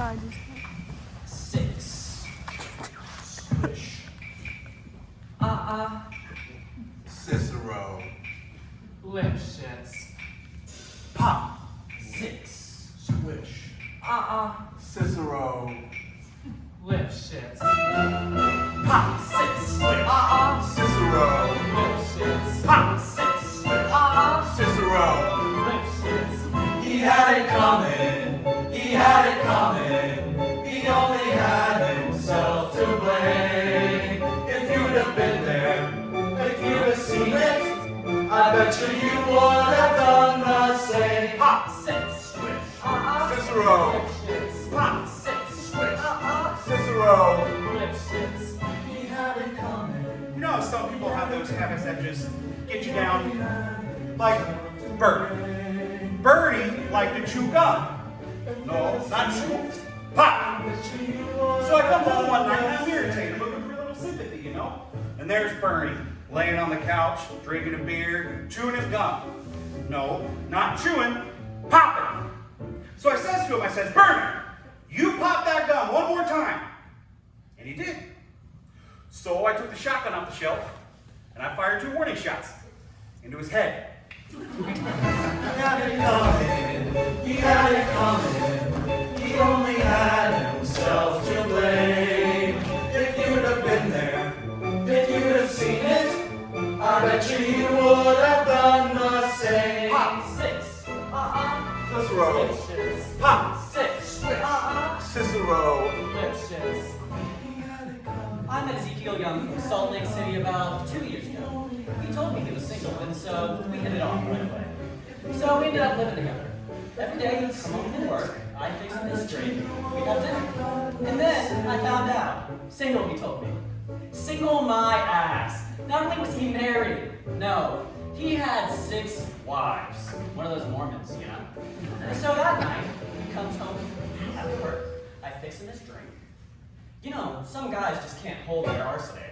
6. Swish. Cicero. Lipschitz. Pop. 6. Swish. Cicero. Lipschitz. Pop. 6. Cicero. Lipschitz. Pop. 6. Cicero. Lipschitz. He had it coming, he had it coming, he only had himself to blame. If you'd have been there, if you'd have seen it, I bet you would have done the same. Pop. 6. Swish. Cicero. Lipschitz. Pop. 6. Cicero. Lipschitz. He had it coming. You know how some people have those habits that just get you down? Like Bertie. Bertie liked to chew gum. No, not chew. Pop! So I come home one night and I'm irritated, looking for a little sympathy, you know? And there's Bernie, laying on the couch, drinking a beer, chewing his gum. No, not chewing, popping. So I says to him, I says, Bernie, you pop that gum one more time. And he did. So I took the shotgun off the shelf and I fired 2 warning shots into his head. He had it coming, he had it coming, he only had himself to blame. If you'd have been there, if you'd have seen it, I bet you would have done the same. Pop. 6. Cicero. Lipschitz. Pop. 6. Cicero. Lipschitz. I met Ezekiel Young from Salt Lake City about 2 years ago. He told me he was single, and so we hit it off right away. So we ended up living together. Every day he'd come home from work, I'd fix him his drink, we'd have dinner. And then I found out. Single, he told me. Single my ass. Not only was he married, no, he had 6 wives. One of those Mormons, you know? And so that night, he comes home after work, I fix him his drink. You know, some guys just can't hold their arsenic.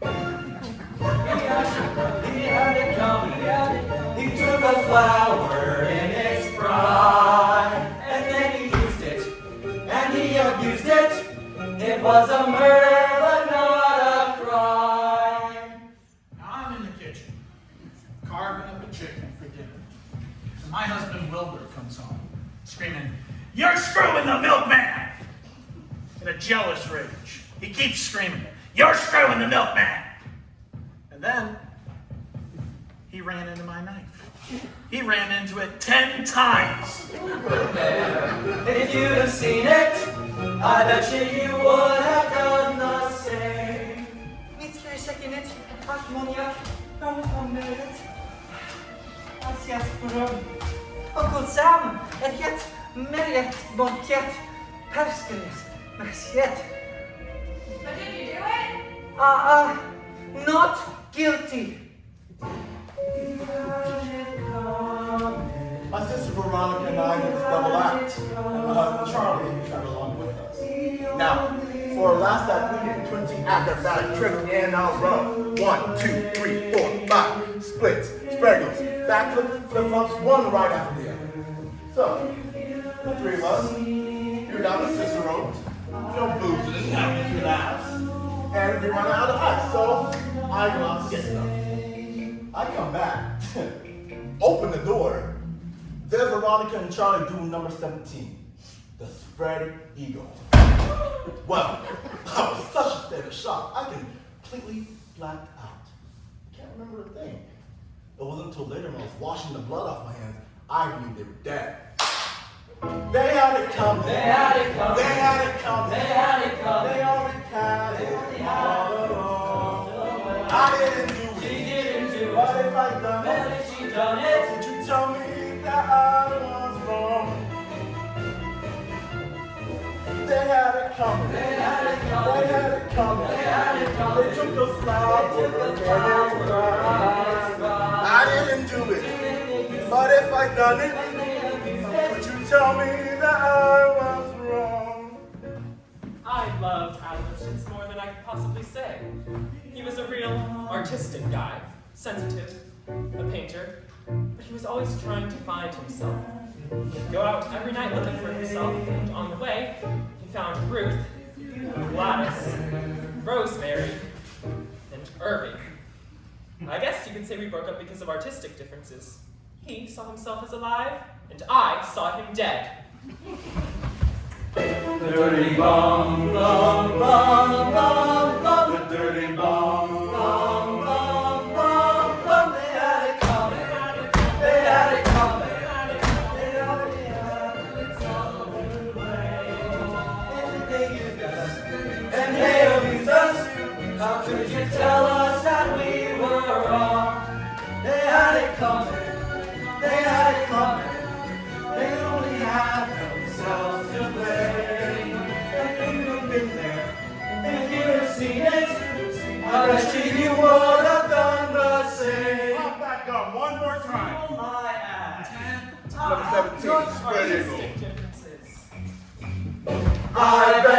He had it coming, he took a flower in its pride, and then he used it, and he abused it. It was a murder, but not a crime. Now I'm in the kitchen, carving up a chicken for dinner. And my husband Wilbur comes home, screaming, "You're screwing the milkman!" In a jealous rage. He keeps screaming, "You're screwing the milkman!" And then, he ran into my knife. He ran into it 10 times. If you'd have seen it, I bet you would have done the same. Mitt säkerhet, Hunyak, Melvin, Asias Brum, Uncle Sam, et yet Merriet Bonket, Perskeles, Merciet. But did you do it? Not guilty. My sister Veronica and I did this double act, and my husband Charlie traveled along with us. Now, for our last act, we did 20 acrobatic tricks in our row. 1, 2, 3, 4, 5, splits, spreagles, backflip, flip-flops, one right after the other. So, the 3 of us, you're down to Cicero, no boozing, having a few laughs, and we run out of ice, so I go out to get some. I come back, open the door. There's Veronica and Charlie doing number 17, the spread eagle. Well, I was such a state of shock, I completely blacked out. Can't remember a thing. It wasn't until later when I was washing the blood off my hands, I knew they were dead. They had it coming. They had it coming. They had it coming. They had it coming. They already had it all along. I didn't do it. She didn't do it. What if I done Well, it? if she done it, Did you tell me that I was wrong? They had it coming. they had it coming. They had it coming. They had it coming. They took a flower. They took a flower. I didn't do it. But if I done it, would you tell me that I was wrong? I loved Lipschitz more than I could possibly say. He was a real artistic guy, sensitive, a painter, but he was always trying to find himself. He'd go out every night looking for himself, and on the way, Ruth, Gladys, Rosemary, and Irving. I guess you could say we broke up because of artistic differences. He saw himself as alive, and I saw him dead. Dirty bum, bum, bum, bum, bum, the dirty bum, bum, bum, bum, bum. They had it coming, they had it coming, they had it coming. They used us, and they abused us. How could you tell us that we were wrong? They had it coming, they had it coming. They only had themselves to blame. If you'd have been there, if you'd have seen it, I bet you would have done the same. Pop that gum one more time. Oh my ass. Number 17, spread eagle. Artistic differences. I bet